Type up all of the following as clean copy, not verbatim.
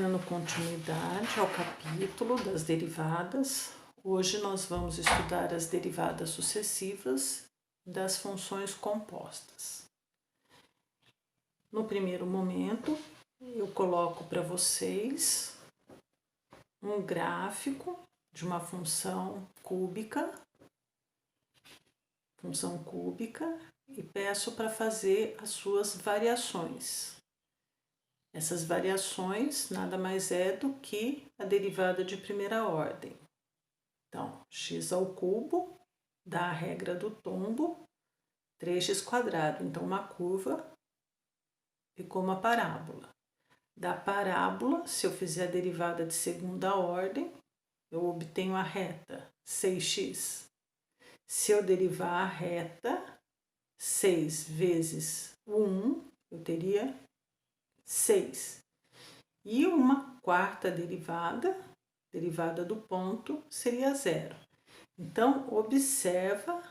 Dando continuidade ao capítulo das derivadas, hoje nós vamos estudar as derivadas sucessivas das funções compostas. No primeiro momento, eu coloco para vocês um gráfico de uma função cúbica, e peço para fazer as suas variações. Essas variações nada mais é do que a derivada de primeira ordem. Então, x ao cubo dá a regra do tombo, 3x². Então, uma curva ficou uma parábola. Da parábola, se eu fizer a derivada de segunda ordem, eu obtenho a reta 6x. Se eu derivar a reta 6 vezes o 1, eu teria 6. E uma quarta derivada do ponto, seria 0. Então, observa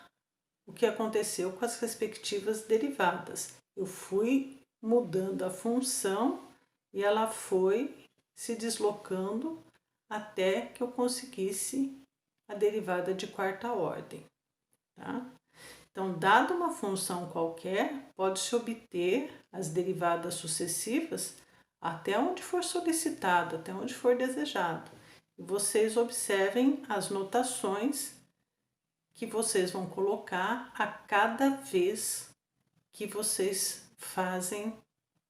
o que aconteceu com as respectivas derivadas. Eu fui mudando a função e ela foi se deslocando até que eu conseguisse a derivada de quarta ordem. Tá? Então, dada uma função qualquer, pode-se obter as derivadas sucessivas até onde for solicitado, até onde for desejado. E vocês observem as notações que vocês vão colocar a cada vez que vocês fazem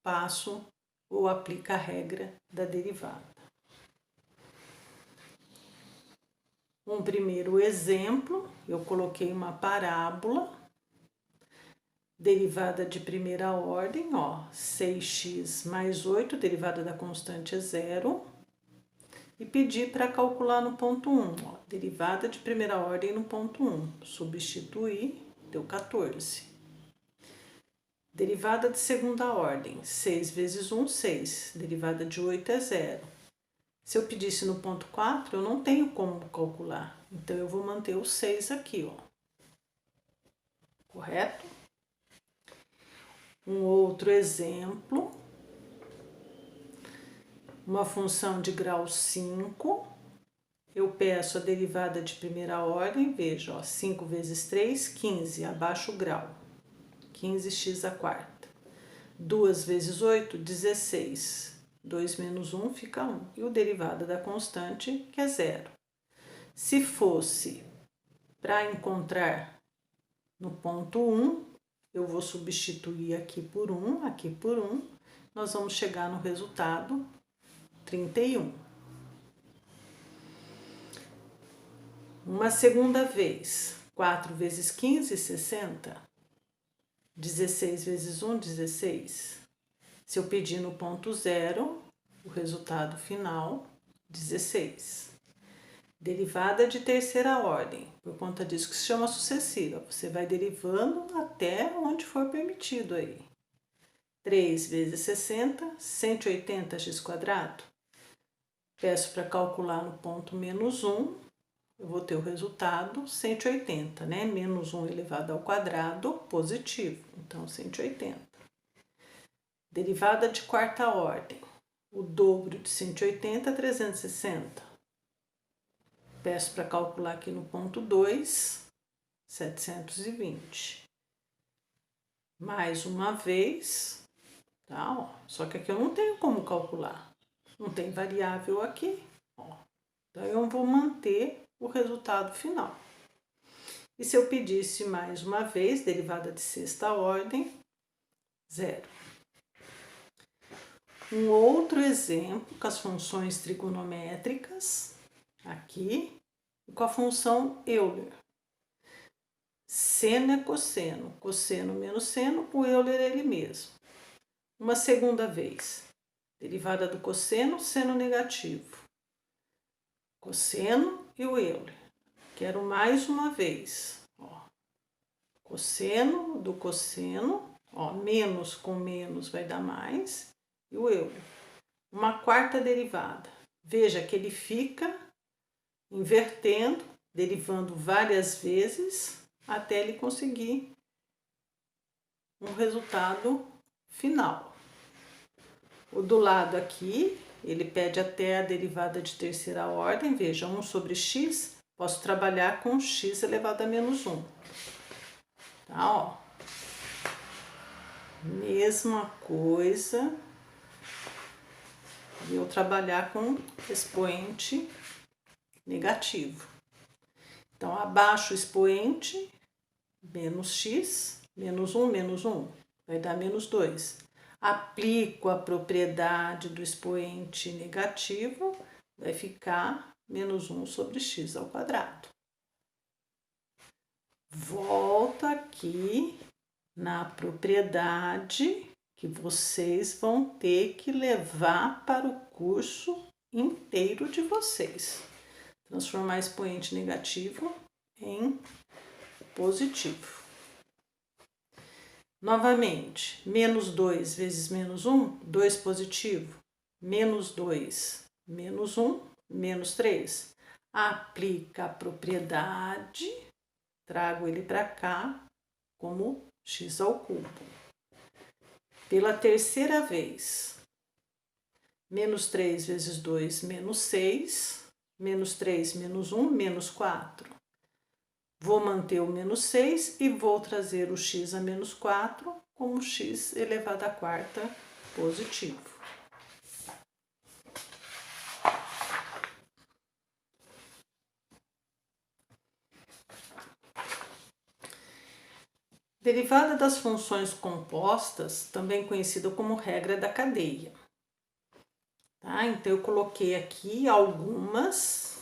passo ou aplicam a regra da derivada. Um primeiro exemplo, eu coloquei uma parábola, derivada de primeira ordem, 6x mais 8, derivada da constante é 0, e pedi para calcular no ponto 1, derivada de primeira ordem no ponto 1, substituir, deu 14. Derivada de segunda ordem, 6 vezes 1, 6, derivada de 8 é 0. Se eu pedisse no ponto 4, eu não tenho como calcular, então eu vou manter o 6 aqui, correto? Um outro exemplo, uma função de grau 5, eu peço a derivada de primeira ordem, veja, 5 vezes 3, 15, abaixo o grau, 15x². 2 vezes 8, 16. 2 menos 1 fica 1. E o derivada da constante, que é 0. Se fosse para encontrar no ponto 1, eu vou substituir aqui por 1, nós vamos chegar no resultado 31. Uma segunda vez, 4 vezes 15, 60. 16 vezes 1, 16. Se eu pedir no ponto 0, o resultado final, 16. Derivada de terceira ordem, por conta disso que se chama sucessiva. Você vai derivando até onde for permitido aí. 3 vezes 60, 180x². Peço para calcular no ponto menos 1, eu vou ter o resultado 180, né? Menos 1 elevado ao quadrado, positivo, então 180. Derivada de quarta ordem, o dobro de 180 é 360. Peço para calcular aqui no ponto 2, 720. Mais uma vez, tá? Só que aqui eu não tenho como calcular, não tem variável aqui. Então, eu vou manter o resultado final. E se eu pedisse mais uma vez, derivada de sexta ordem, 0. Um outro exemplo com as funções trigonométricas, aqui, com a função Euler. Seno é cosseno, cosseno menos seno, o Euler é ele mesmo. Uma segunda vez, derivada do cosseno, seno negativo. Cosseno e o Euler. Quero mais uma vez, cosseno do cosseno, menos com menos vai dar mais, e o Euler. Uma quarta derivada. Veja que ele fica invertendo, derivando várias vezes, até ele conseguir um resultado final. O do lado aqui ele pede até a derivada de terceira ordem. Veja, 1 sobre x, posso trabalhar com x elevado a menos 1. Tá, ó. Mesma coisa, eu trabalhar com expoente negativo. Então, abaixo o expoente, menos x, menos 1, vai dar menos 2. Aplico a propriedade do expoente negativo, vai ficar menos 1 sobre x ao quadrado. Volto aqui na propriedade que vocês vão ter que levar para o curso inteiro de vocês. Transformar expoente negativo em positivo. Novamente, menos 2 vezes menos 1, 2 positivo. Menos 2, menos 1, menos 3. Aplica a propriedade, trago ele para cá como x ao cubo. Pela terceira vez, menos 3 vezes 2, menos 6. Menos 3, menos 1, menos 4. Vou manter o menos 6 e vou trazer o x a menos 4 como x elevado à quarta positivo. Derivada das funções compostas, também conhecida como regra da cadeia. Tá? Então, eu coloquei aqui algumas.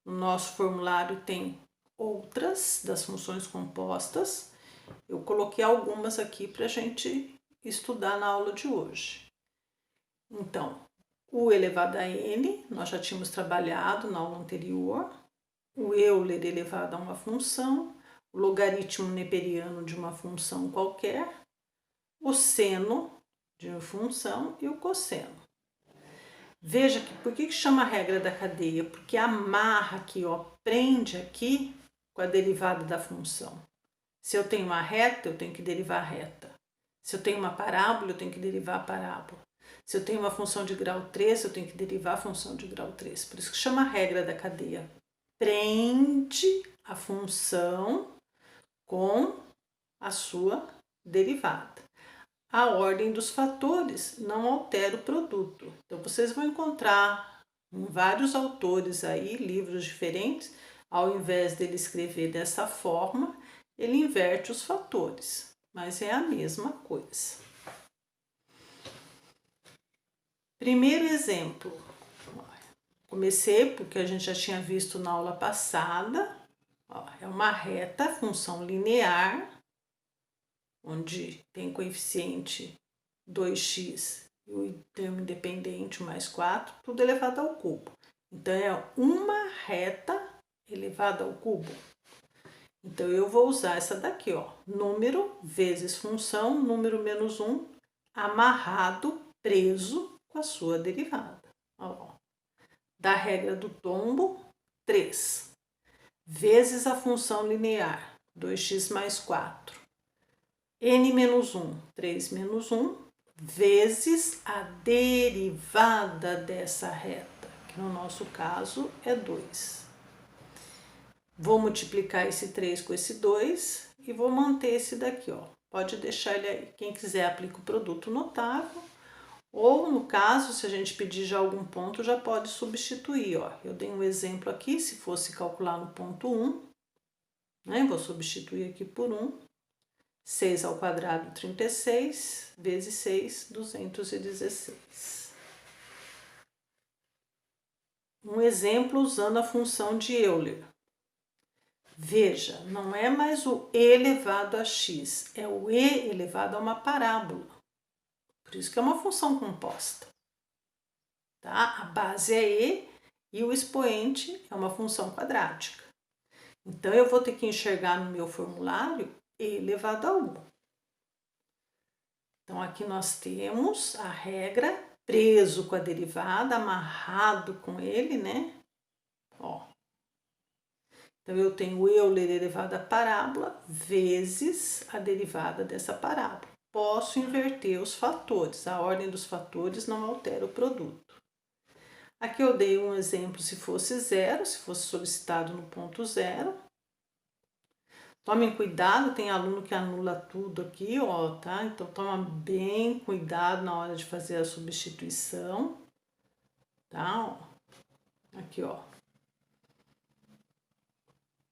O nosso formulário tem outras das funções compostas. Eu coloquei algumas aqui para a gente estudar na aula de hoje. Então, u elevado a n, nós já tínhamos trabalhado na aula anterior. O Euler elevado a uma função, o logaritmo neperiano de uma função qualquer, o seno de uma função e o cosseno. Veja que por que chama regra da cadeia? Porque amarra aqui, ó, prende aqui com a derivada da função. Se eu tenho uma reta, eu tenho que derivar a reta. Se eu tenho uma parábola, eu tenho que derivar a parábola. Se eu tenho uma função de grau 3, eu tenho que derivar a função de grau 3. Por isso que chama regra da cadeia. Prende a função com a sua derivada. A ordem dos fatores não altera o produto. Então, vocês vão encontrar em vários autores aí, livros diferentes, ao invés dele escrever dessa forma, ele inverte os fatores, mas é a mesma coisa. Primeiro exemplo. Comecei porque a gente já tinha visto na aula passada. É uma reta, função linear, onde tem coeficiente 2x e o termo independente mais 4, tudo elevado ao cubo. Então, é uma reta elevada ao cubo. Então, eu vou usar essa daqui, ó, número vezes função, número menos 1, amarrado, preso com a sua derivada. Ó, da regra do tombo, 3, vezes a função linear, 2x mais 4. n menos 1, 3 menos 1, vezes a derivada dessa reta, que no nosso caso é 2. Vou multiplicar esse 3 com esse 2 e vou manter esse daqui, ó. Pode deixar ele aí. Quem quiser aplica o produto notável, ou no caso, se a gente pedir já algum ponto, já pode substituir, ó. Eu dei um exemplo aqui, se fosse calcular no ponto 1, né? Vou substituir aqui por 1. 6 ao quadrado, 36, vezes 6, 216. Um exemplo usando a função de Euler. Veja, não é mais o e elevado a x, é o e elevado a uma parábola. Por isso que é uma função composta. Tá? A base é e o expoente é uma função quadrática. Então, eu vou ter que enxergar no meu formulário e elevado a 1. Então, aqui nós temos a regra, preso com a derivada, amarrado com ele, né? Ó. Então, eu tenho o Euler elevado à parábola vezes a derivada dessa parábola. Posso inverter os fatores, a ordem dos fatores não altera o produto. Aqui eu dei um exemplo se fosse zero, se fosse solicitado no ponto zero. Tomem cuidado, tem aluno que anula tudo aqui, ó, tá? Então toma bem cuidado na hora de fazer a substituição, tá? Ó, aqui, ó,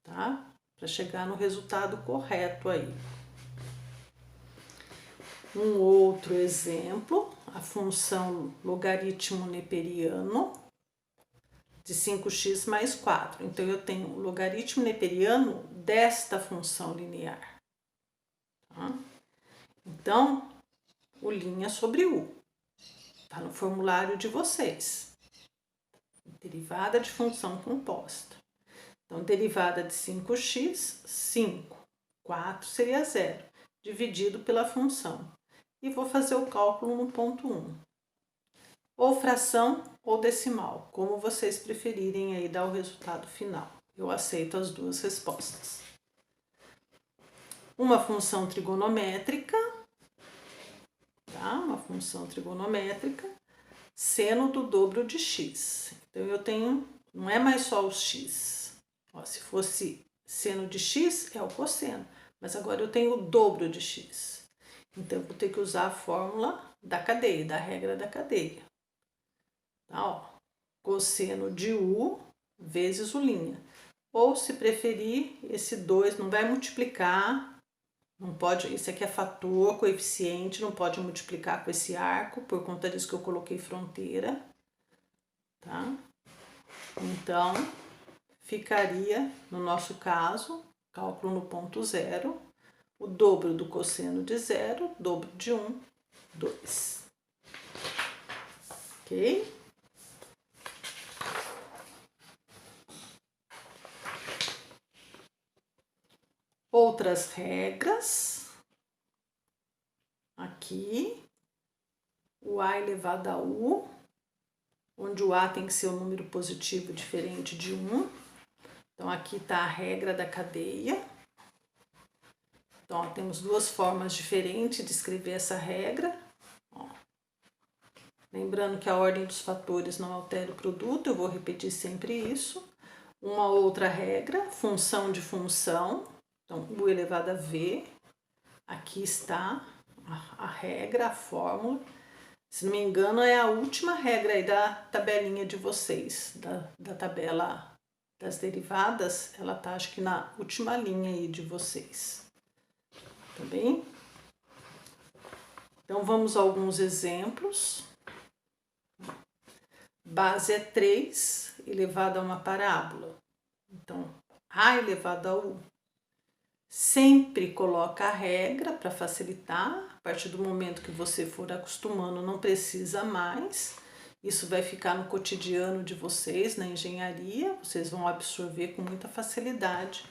tá? Para chegar no resultado correto aí. Um outro exemplo, a função logaritmo neperiano de 5x mais 4. Então, eu tenho o logaritmo neperiano desta função linear. Tá? Então, o linha sobre U. Está no formulário de vocês. Derivada de função composta. Então, derivada de 5x, 5. 4 seria 0, dividido pela função. E vou fazer o cálculo no ponto 1. Ou fração ou decimal, como vocês preferirem aí dar o resultado final. Eu aceito as duas respostas. Uma função trigonométrica, tá? Uma função trigonométrica, seno do dobro de x. Então, eu tenho, não é mais só o x. Ó, se fosse seno de x, é o cosseno. Mas agora eu tenho o dobro de x. Então, eu vou ter que usar a fórmula da cadeia, da regra da cadeia. Tá, ó, cosseno de U vezes o linha. Ou, se preferir, esse 2 não vai multiplicar, não pode, esse aqui é fator, coeficiente, não pode multiplicar com esse arco, por conta disso que eu coloquei fronteira, tá? Então, ficaria, no nosso caso, cálculo no ponto 0, o dobro do cosseno de 0, dobro de 1, 2. Ok? Outras regras. Aqui, o A elevado a U, onde o A tem que ser um número positivo diferente de 1. Então, aqui está a regra da cadeia. Então, ó, temos duas formas diferentes de escrever essa regra. Ó. Lembrando que a ordem dos fatores não altera o produto, eu vou repetir sempre isso. Uma outra regra, função de função. Então, U elevado a V. Aqui está a regra, a fórmula. Se não me engano, é a última regra aí da tabelinha de vocês, da tabela das derivadas. Ela tá, acho que na última linha aí de vocês. Tá bem? Então, vamos a alguns exemplos. Base é 3 elevado a uma parábola. Então, A elevado a U. Sempre coloca a regra para facilitar. A partir do momento que você for acostumando, não precisa mais. Isso vai ficar no cotidiano de vocês, na engenharia. Vocês vão absorver com muita facilidade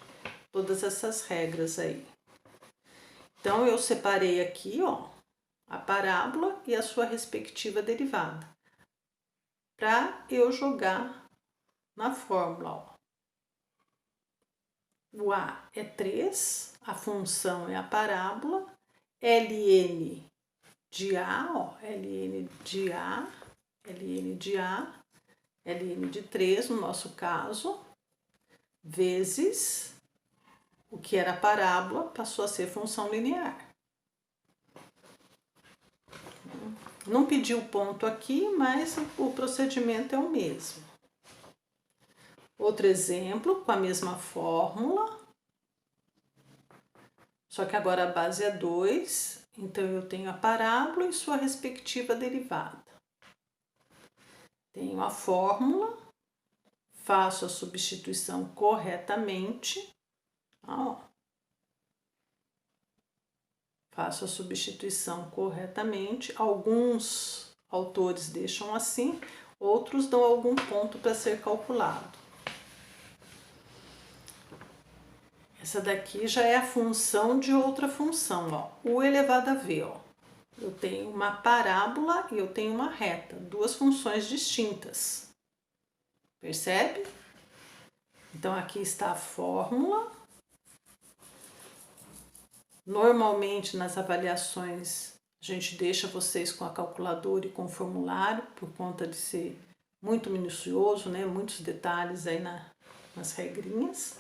todas essas regras aí. Então, eu separei aqui, ó, a parábola e a sua respectiva derivada, para eu jogar na fórmula, ó. O A é 3, a função é a parábola, ln de A, ó, ln de A, ln de A, ln de 3 no nosso caso, vezes o que era parábola passou a ser função linear. Não pedi o ponto aqui, mas o procedimento é o mesmo. Outro exemplo com a mesma fórmula, só que agora a base é 2, então eu tenho a parábola e sua respectiva derivada. Tenho a fórmula, faço a substituição corretamente, ó. Faço a substituição corretamente. Alguns autores deixam assim, outros dão algum ponto para ser calculado. Essa daqui já é a função de outra função, ó, U elevado a V, ó. Eu tenho uma parábola e eu tenho uma reta, duas funções distintas. Percebe? Então, aqui está a fórmula. Normalmente, nas avaliações, a gente deixa vocês com a calculadora e com o formulário, por conta de ser muito minucioso, né? Muitos detalhes aí nas regrinhas.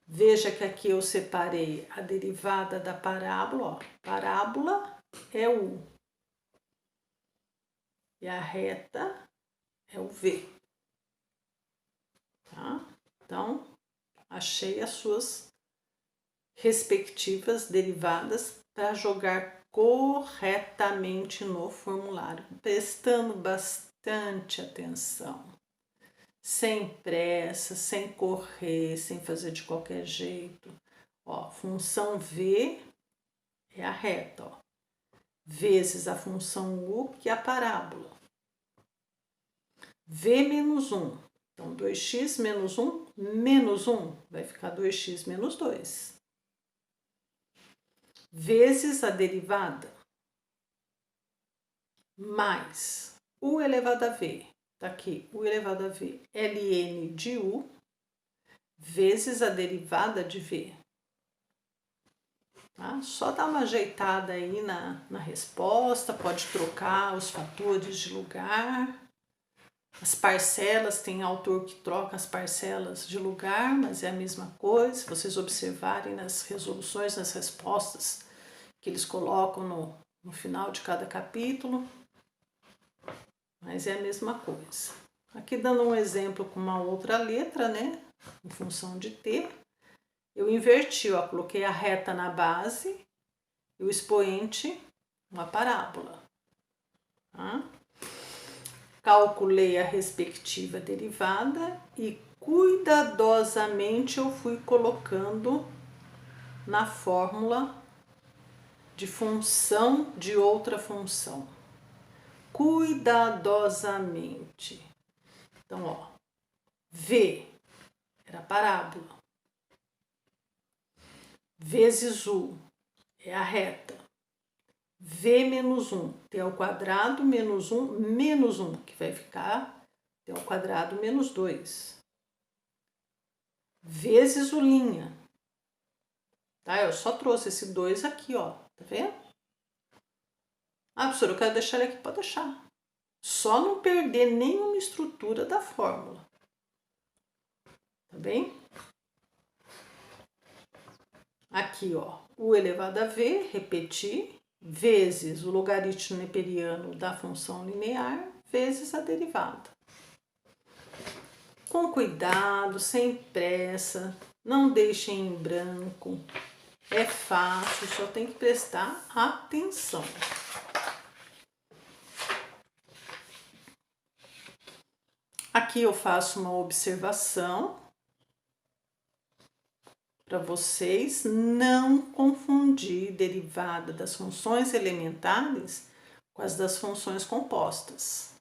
Veja que aqui eu separei a derivada da parábola, ó. Parábola é U e a reta é o V, tá? Então, achei as suas respectivas derivadas para jogar corretamente no formulário, prestando bastante atenção, sem pressa, sem correr, sem fazer de qualquer jeito. Ó, função V é a reta, ó, vezes a função U, que é a parábola. V menos 1. Então, 2x menos 1 vai ficar 2x menos 2. Vezes a derivada mais U elevado a V. Tá aqui, U elevado a V, ln de U, vezes a derivada de V. Tá? Só dá uma ajeitada aí na resposta, pode trocar os fatores de lugar. As parcelas, tem autor que troca as parcelas de lugar, mas é a mesma coisa. Se vocês observarem nas resoluções, nas respostas que eles colocam no final de cada capítulo, mas é a mesma coisa. Aqui dando um exemplo com uma outra letra, né? Em função de T, eu inverti, ó, coloquei a reta na base e o expoente uma parábola. Tá? Calculei a respectiva derivada e cuidadosamente eu fui colocando na fórmula de função de outra função. Cuidadosamente. Então, ó, V era a parábola, vezes U é a reta, V menos 1, t ao quadrado menos 1, que vai ficar t ao quadrado menos 2, vezes o linha. Tá? Eu só trouxe esse 2 aqui, ó, tá vendo? Ah, professora, eu quero deixar ele aqui, pode deixar. Só não perder nenhuma estrutura da fórmula. Tá bem? Aqui, ó, U elevado a V, repetir, vezes o logaritmo neperiano da função linear, vezes a derivada. Com cuidado, sem pressa, não deixem em branco. É fácil, só tem que prestar atenção. Aqui eu faço uma observação para vocês não confundir derivada das funções elementares com as das funções compostas.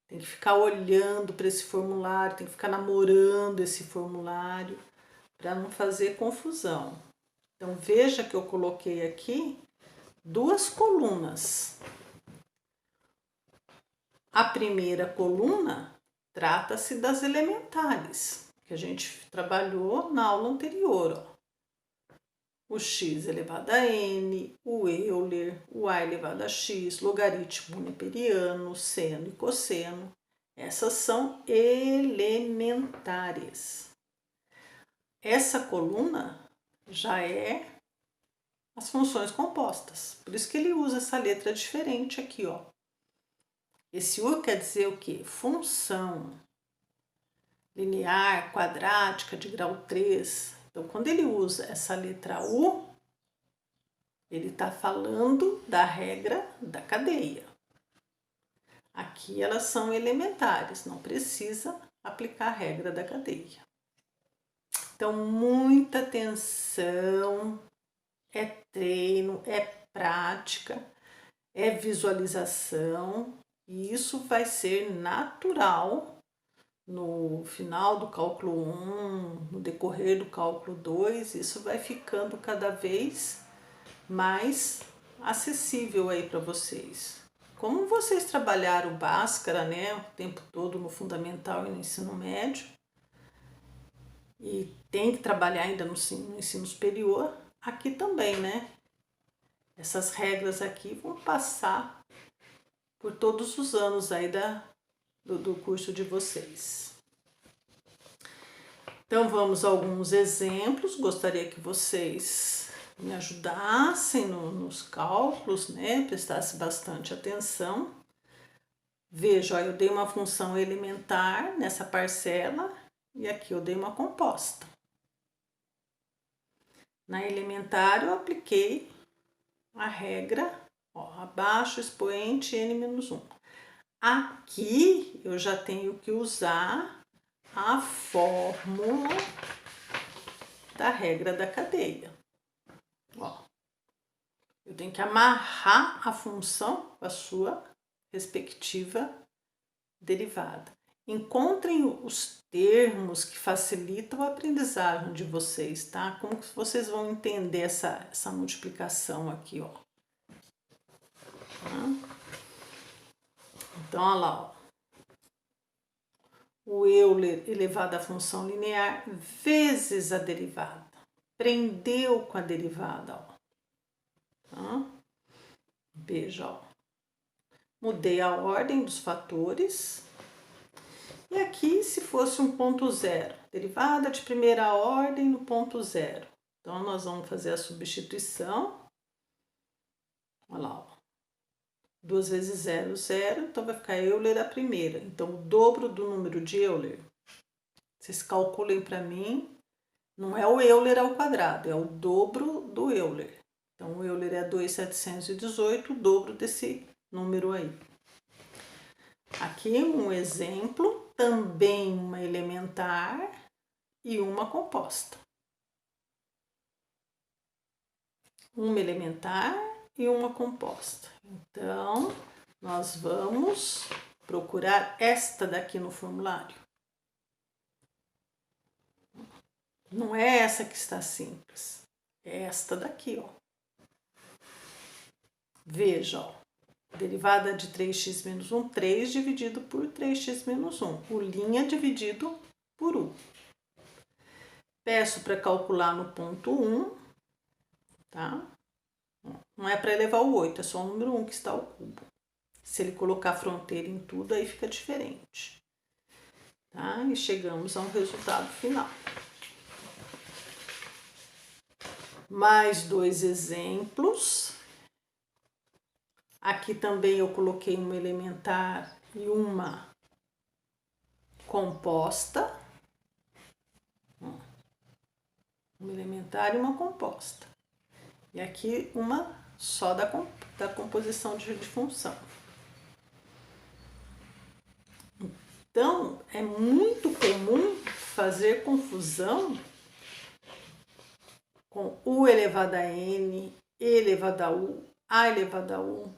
Tem que ficar olhando para esse formulário, tem que ficar namorando esse formulário para não fazer confusão. Então, veja que eu coloquei aqui duas colunas. A primeira coluna trata-se das elementares, que a gente trabalhou na aula anterior. Ó. O x elevado a n, o Euler, o a elevado a x, logaritmo neperiano, seno e cosseno. Essas são elementares. Essa coluna já é as funções compostas. Por isso que ele usa essa letra diferente aqui, ó. Esse U quer dizer o quê? Função linear, quadrática, de grau 3. Então, quando ele usa essa letra U, ele está falando da regra da cadeia. Aqui elas são elementares, não precisa aplicar a regra da cadeia. Então, muita atenção, é treino, é prática, é visualização, e isso vai ser natural no final do cálculo 1, no decorrer do cálculo 2, isso vai ficando cada vez mais acessível aí para vocês. Como vocês trabalharam o Bhaskara, né, o tempo todo no fundamental e no ensino médio, e tem que trabalhar ainda no ensino superior, aqui também, né? Essas regras aqui vão passar por todos os anos aí do curso de vocês. Então, vamos a alguns exemplos. Gostaria que vocês me ajudassem nos cálculos, né? Prestassem bastante atenção. Veja, ó, eu dei uma função elementar nessa parcela e aqui eu dei uma composta. Na elementar eu apliquei a regra, ó, abaixo expoente n-1. Aqui eu já tenho que usar a fórmula da regra da cadeia. Ó, eu tenho que amarrar a função com a sua respectiva derivada. Encontrem os termos que facilitam a aprendizagem de vocês, tá? Como que vocês vão entender essa multiplicação aqui, ó. Tá? Então, olha lá, ó. O Euler elevado à função linear vezes a derivada. Prendeu com a derivada, ó. Tá? Veja, ó. Mudei a ordem dos fatores. E aqui, se fosse um ponto zero, derivada de primeira ordem no ponto zero. Então, nós vamos fazer a substituição. Olha lá, ó. 2 vezes 0, 0, então vai ficar Euler a primeira. Então, o dobro do número de Euler. Vocês calculem para mim, não é o Euler ao quadrado, é o dobro do Euler. Então, o Euler é 2.718, o dobro desse número aí. Aqui um exemplo, também uma elementar e uma composta. Uma elementar e uma composta. Então, nós vamos procurar esta daqui no formulário. Não é essa que está simples, é esta daqui, ó. Veja, ó. Derivada de 3x menos 1, 3 dividido por 3x menos 1. O linha dividido por 1. Peço para calcular no ponto 1, tá? Não é para elevar o 8, é só o número 1 que está ao cubo. Se ele colocar fronteira em tudo, aí fica diferente. Tá? E chegamos a um resultado final. Mais 2 exemplos. Aqui também eu coloquei uma elementar e uma composta. Uma elementar e uma composta. E aqui uma só da composição de função. Então, é muito comum fazer confusão com U elevado a N, E elevado a U, A elevado a U.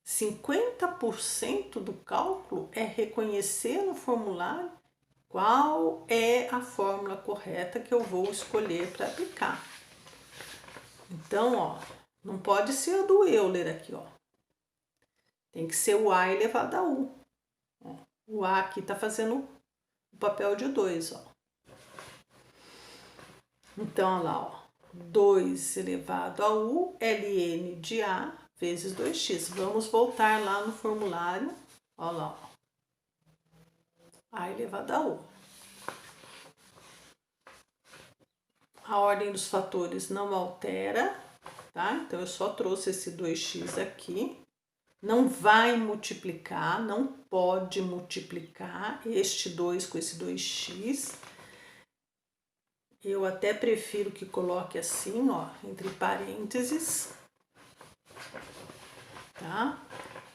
50% do cálculo é reconhecer no formulário qual é a fórmula correta que eu vou escolher para aplicar. Então, ó, não pode ser a do Euler aqui, ó. Tem que ser o A elevado a U. Ó, o A aqui está fazendo o papel de 2, ó. Então, olha lá, ó. 2 elevado a U, ln de A vezes 2x. Vamos voltar lá no formulário. Olha lá, ó. A elevado a U. A ordem dos fatores não altera, tá? Então, eu só trouxe esse 2x aqui. Não vai multiplicar, não pode multiplicar este 2 com esse 2x. Eu até prefiro que coloque assim, ó, entre parênteses, tá?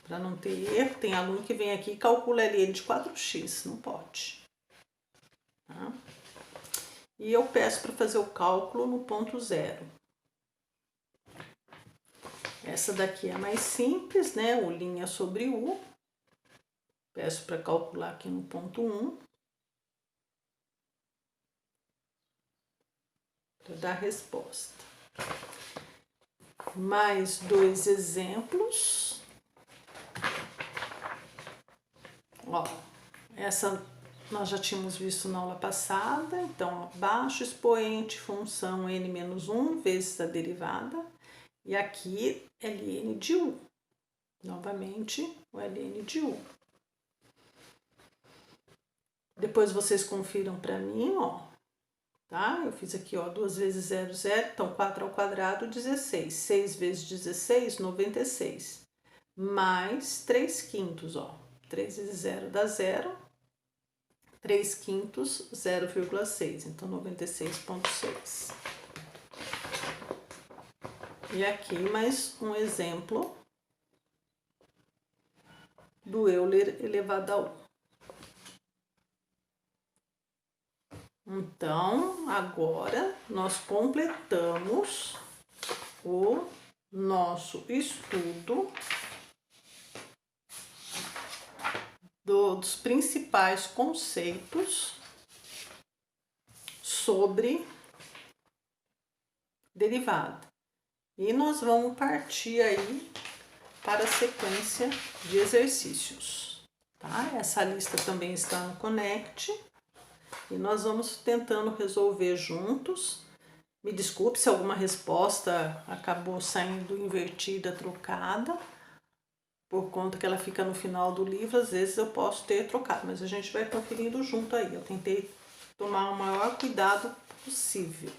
Para não ter erro. Tem aluno que vem aqui e calcula ln de 4x, não pode. Tá? E eu peço para fazer o cálculo no ponto zero. Essa daqui é mais simples, né? O linha sobre U. Peço para calcular aqui no ponto 1. Para dar a resposta. Mais 2 exemplos. Ó, essa nós já tínhamos visto na aula passada. Então, abaixo expoente, função n-1 vezes a derivada. E aqui, ln de U. Novamente, o ln de U. Depois vocês confiram para mim, ó, tá? Eu fiz aqui, ó, 2 vezes 0, 0, então 4 ao quadrado, 16. 6 vezes 16, 96. Mais 3 quintos, ó. 3 vezes 0 dá 0. 3 quintos, 0,6. Então, 96,6. E aqui mais um exemplo do Euler elevado a 1. Então, agora nós completamos o nosso estudo dos principais conceitos sobre derivada. E nós vamos partir aí para a sequência de exercícios, tá? Essa lista também está no Connect. E nós vamos tentando resolver juntos. Me desculpe se alguma resposta acabou saindo invertida, trocada, por conta que ela fica no final do livro. Às vezes eu posso ter trocado, mas a gente vai conferindo junto aí. Eu tentei tomar o maior cuidado possível.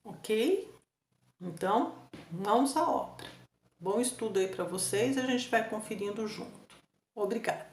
Ok? Então, mãos à obra. Bom estudo aí para vocês, a gente vai conferindo junto. Obrigada.